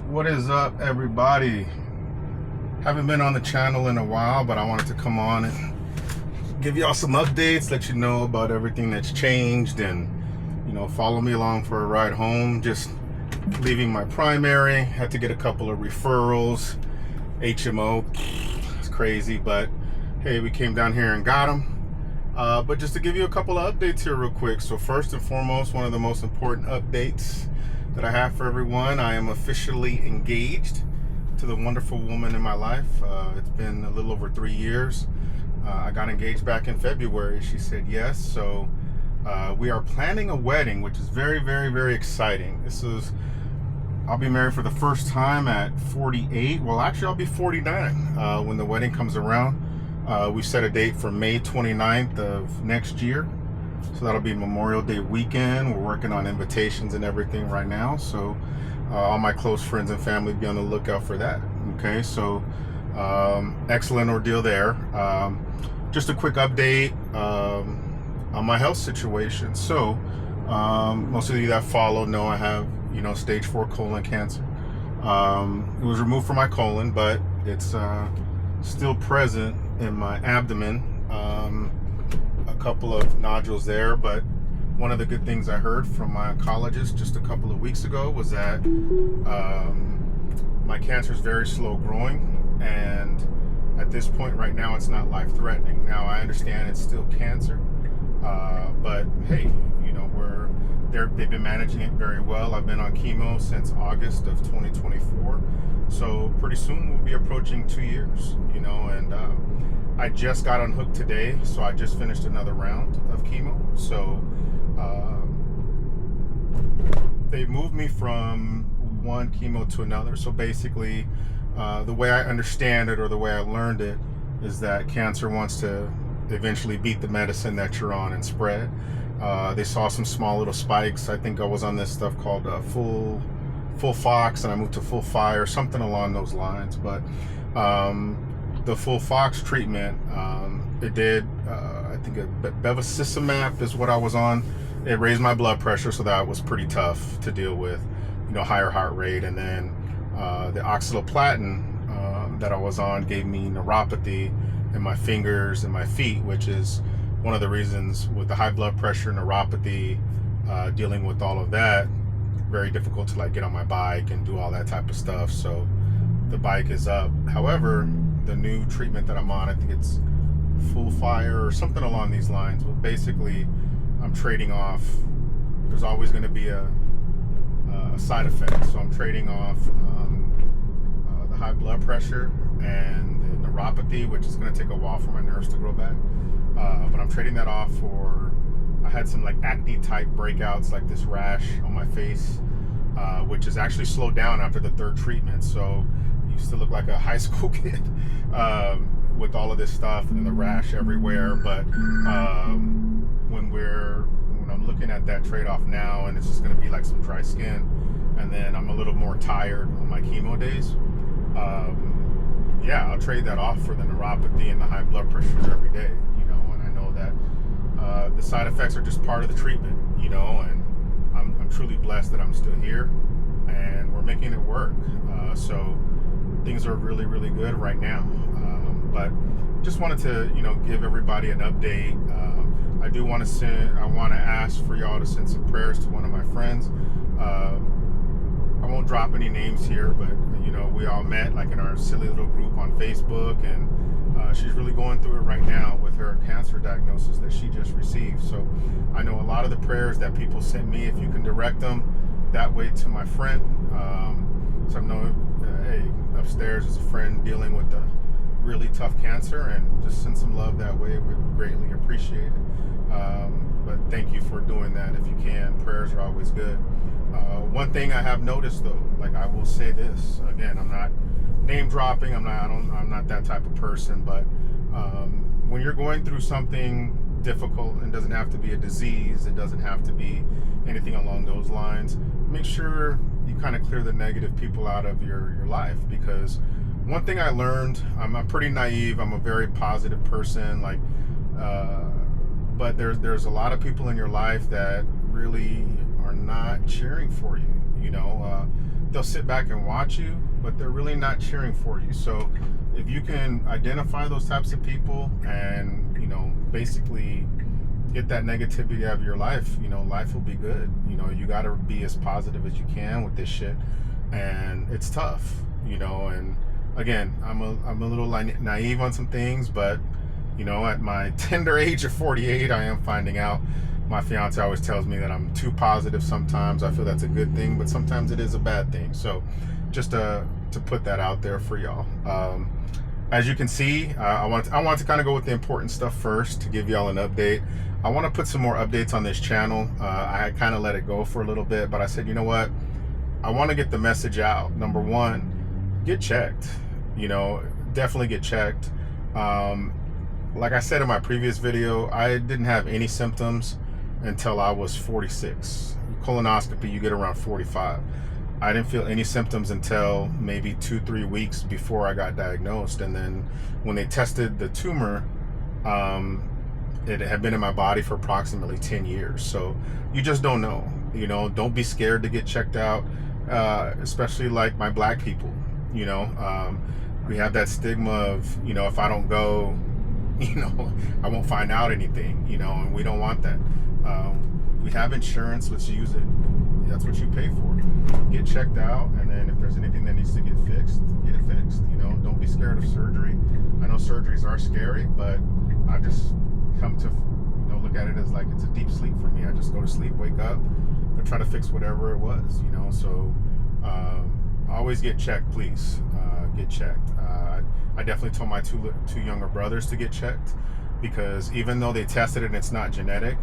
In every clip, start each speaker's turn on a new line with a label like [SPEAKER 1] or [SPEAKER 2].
[SPEAKER 1] What is up, everybody? Haven't been on the channel in a while, but I wanted to come on and give y'all some updates, let you know about everything that's changed, and follow me along for a ride home. Just leaving my primary, had to get a couple of referrals. HMO, it's crazy, but hey, we came down here and got them. But just to give you a couple of updates here real quick. So first and foremost, one of the most important updates that I have for everyone, I am officially engaged to the wonderful woman in my life. It's been a little over 3 years. I got engaged back in February. She said yes. So we are planning a wedding, which is very, very, very exciting. I'll be married for the first time at 48. Well, actually, I'll be 49 when the wedding comes around. We set a date for May 29th of next year. So that'll be Memorial Day weekend. We're working on invitations and everything right now. So all my close friends and family, be on the lookout for that. Okay, so excellent ordeal there. Just a quick update on my health situation. So most of you that follow know I have, stage 4 colon cancer. It was removed from my colon, but it's still present in my abdomen. A couple of nodules there, but one of the good things I heard from my oncologist just a couple of weeks ago was that my cancer is very slow growing, and at this point right now it's not life-threatening. Now I understand it's still cancer, but hey, they've been managing it very well. I've been on chemo since August of 2024, so pretty soon we'll be approaching 2 years, and I just got unhooked today, so I just finished another round of chemo. So they moved me from one chemo to another. So basically, the way I understand it, or the way I learned it, is that cancer wants to eventually beat the medicine that you're on and spread. They saw some small little spikes. I think I was on this stuff called Full Fox, and I moved to Full Fire, something along those lines. But the Full Fox treatment, it did, I think bevacizumab is what I was on. It raised my blood pressure, so that was pretty tough to deal with, higher heart rate. And then the oxaliplatin that I was on gave me neuropathy in my fingers and my feet, which is one of the reasons with the high blood pressure, neuropathy, dealing with all of that, very difficult to get on my bike and do all that type of stuff. So the bike is up. However, the new treatment that I'm on, I think it's Full Fire or something along these lines. But basically, I'm trading off. There's always going to be a side effect, so I'm trading off the high blood pressure and the neuropathy, which is going to take a while for my nerves to grow back. But I'm trading that off for. I had some acne type breakouts, like this rash on my face, which is actually slowed down after the 3rd treatment. So you still look like a high school kid with all of this stuff and the rash everywhere. But when I'm looking at that trade-off now, and it's just going to be like some dry skin, and then I'm a little more tired on my chemo days, yeah, I'll trade that off for the neuropathy and the high blood pressure every day. And I know that the side effects are just part of the treatment, and I'm truly blessed that I'm still here and we're making it work. So things are really, really good right now. But just wanted to, give everybody an update. I do want to ask for y'all to send some prayers to one of my friends. I won't drop any names here, but we all met in our silly little group on Facebook, and she's really going through it right now with her cancer diagnosis that she just received. So I know a lot of the prayers that people sent me, if you can direct them that way to my friend. So I know, hey, upstairs is a friend dealing with a really tough cancer, and just send some love that way. We'd greatly appreciate it. But thank you for doing that if you can. Prayers are always good. One thing I have noticed, though, I will say this again, I'm not name dropping, I'm not that type of person, but when you're going through something difficult, and it doesn't have to be a disease, it doesn't have to be anything along those lines, make sure you kind of clear the negative people out of your life. Because one thing I learned, I'm pretty naive, I'm a very positive person, but there's a lot of people in your life that really are not cheering for you. they'll sit back and watch you, but they're really not cheering for you. So if you can identify those types of people and, you know, basically get that negativity out of your life, you know, life will be good. You know, you got to be as positive as you can with this shit, and it's tough, you know. And again, I'm a little naive on some things, but you know, at my tender age of 48, I am finding out. My fiance always tells me that I'm too positive sometimes. I feel that's a good thing, but sometimes it is a bad thing. So just to put that out there for y'all. As you can see, I want to kind of go with the important stuff first to give y'all an update. I want to put some more updates on this channel. I kind of let it go for a little bit, but I said, you know what? I want to get the message out. Number one, get checked. You know, definitely get checked. Like I said in my previous video, I didn't have any symptoms until I was 46. Colonoscopy, you get around 45. I didn't feel any symptoms until maybe 2-3 weeks before I got diagnosed. And then when they tested the tumor, it had been in my body for approximately 10 years. So you just don't know. You know, don't be scared to get checked out, especially like my black people. You know, we have that stigma of, you know, if I don't go, you know, I won't find out anything, you know, and we don't want that. We have insurance, let's use it. That's what you pay for. Get checked out, and then if there's anything that needs to get fixed, get it fixed. You know, don't be scared of surgery. I know surgeries are scary, but I just come to, you know, look at it as like it's a deep sleep for me. I just go to sleep, wake up, and try to fix whatever it was, you know. So always get checked, please. Get checked. I definitely told my two younger brothers to get checked, because even though they tested it and it's not genetic,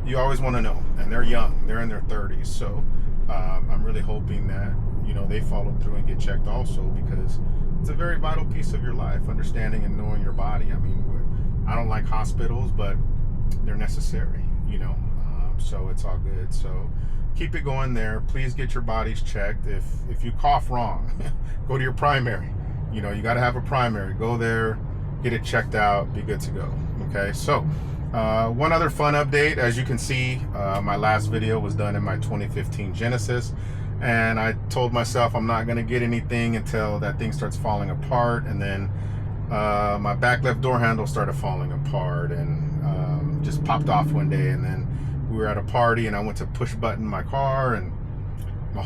[SPEAKER 1] you always want to know, and they're young, they're in their 30s. So I'm really hoping that, you know, they follow through and get checked also, because it's a very vital piece of your life, understanding and knowing your body. I mean, I don't like hospitals, but they're necessary, you know. So it's all good. So keep it going there. Please get your bodies checked. If you cough wrong, go to your primary. You know, you got to have a primary. Go there, get it checked out, be good to go. Okay, so one other fun update. As you can see, my last video was done in my 2015 Genesis, and I told myself I'm not going to get anything until that thing starts falling apart. And then my back left door handle started falling apart and just popped off one day. And then we were at a party, and I went to push button my car, and my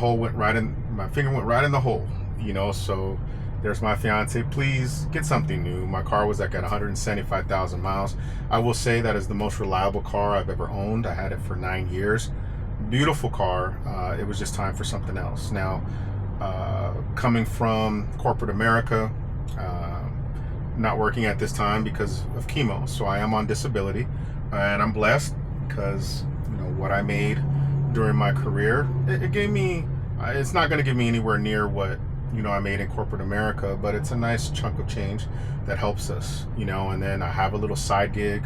[SPEAKER 1] finger went right in the hole, you know. So there's my fiance, please get something new. My car was like at 175,000 miles. I will say that is the most reliable car I've ever owned. I had it for 9 years. Beautiful car. It was just time for something else. Now, coming from corporate America, not working at this time because of chemo. So I am on disability, and I'm blessed because, you know, what I made during my career, it gave me, it's not going to give me anywhere near what, you know, I made in corporate America, but it's a nice chunk of change that helps us, you know. And then I have a little side gig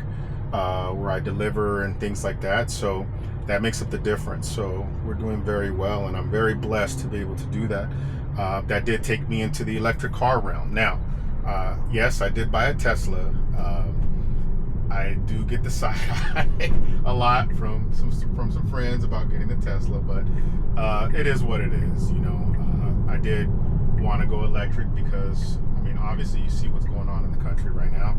[SPEAKER 1] where I deliver and things like that, so that makes up the difference. So we're doing very well, and I'm very blessed to be able to do that. That did take me into the electric car realm. Now, yes, I did buy a Tesla. I do get the side eye a lot from some friends about getting the Tesla, but it is what it is, you know. I did want to go electric because, I mean, obviously you see what's going on in the country right now.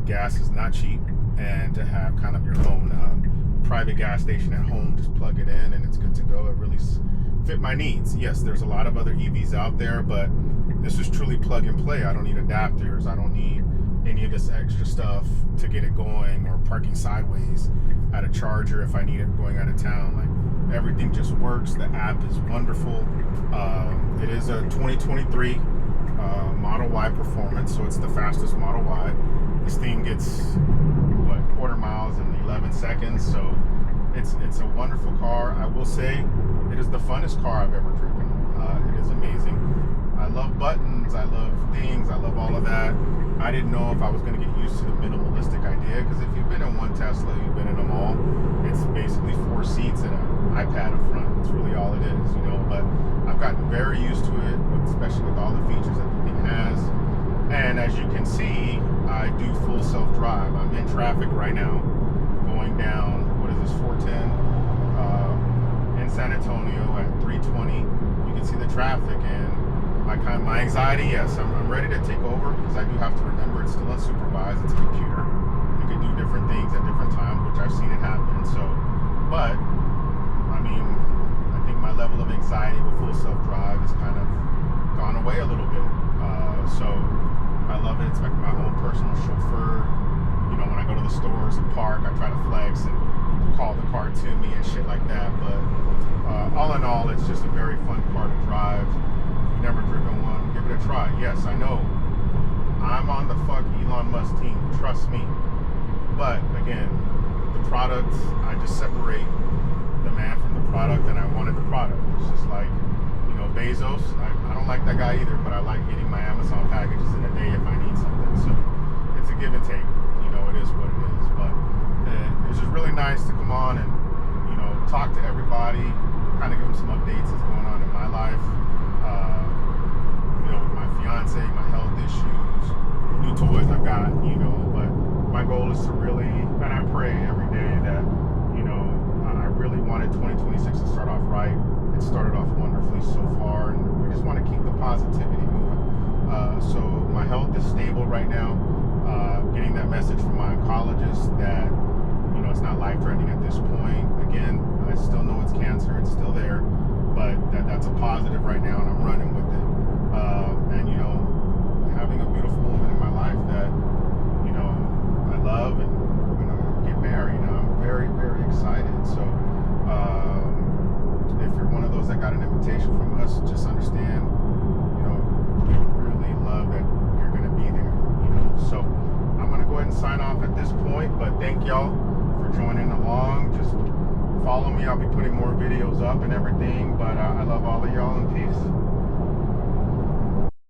[SPEAKER 1] Gas is not cheap, and to have kind of your own private gas station at home, just plug it in and it's good to go. It really fit my needs. Yes, there's a lot of other EVs out there, but this is truly plug and play. I don't need adapters. I don't need any of this extra stuff to get it going, or parking sideways at a charger if I need it going out of town. Like, everything just works. The app is wonderful. It is a 2023 Model Y performance, so it's the fastest Model Y. This thing gets, what, quarter miles in 11 seconds, so it's a wonderful car. I will say it is the funnest car I've ever driven. It is amazing. I love buttons, I love things, I love all of that. I didn't know if I was going to get used to the minimalistic idea, because if you've been in one Tesla, you've been in them all. It's basically 4 seats and an iPad up front. It's really all it is, you know. But I've gotten very used to it, especially with all the features that the thing has. And as you can see, I do full self-drive. I'm in traffic right now, going down, what is this, 410 in San Antonio at 320. You you can see the traffic and my anxiety. Yes, I'm ready to take over because I do have to remember it's still unsupervised. It's a computer. You can do different things at different times, which I've seen it happen. So, but I mean, I think my level of anxiety with full self-drive has kind of gone away a little bit. So I love it. It's like my own personal chauffeur. You know, when I go to the stores and park, I try to flex and call the car to me and shit like that. But all in all, it's just a very fun car to drive. If you've never driven one, give it a try. Yes, I know I'm on the fuck Elon Musk team. Trust me. But again, the product, I just separate the man from the product, and I wanted the product. It's just like, you know, Bezos. I don't like that guy either, but I like getting my Amazon packages in a day if I need something. So it's a give and take. You know, it is what it is. But it's just really nice to come on and, you know, talk to everybody, kind of give them some updates that's going on in my life. You know, with my fiance, my health issues, new toys I've got, you know. But my goal is to really, and I pray every day that, you know, I really wanted 2026 to start off right. It started off wonderfully so far, and we just want to keep the positivity moving. So my health is stable right now. Getting that message from my oncologist that, you know, it's not life-threatening at this point. Again, I still know it's cancer, it's still there, but that's a positive right now, and I'm running with it. And, you know, having a beautiful woman in my life that, you know, I love, and we're gonna get married. And I'm very, very excited. So if you're one of those that got an invitation from us, just understand, you know, we really love that you're gonna be there, you know. So I'm gonna go ahead and sign off at this point, but thank y'all for joining along. Just follow me. I'll be putting more videos up and everything, but I love all of y'all, and peace.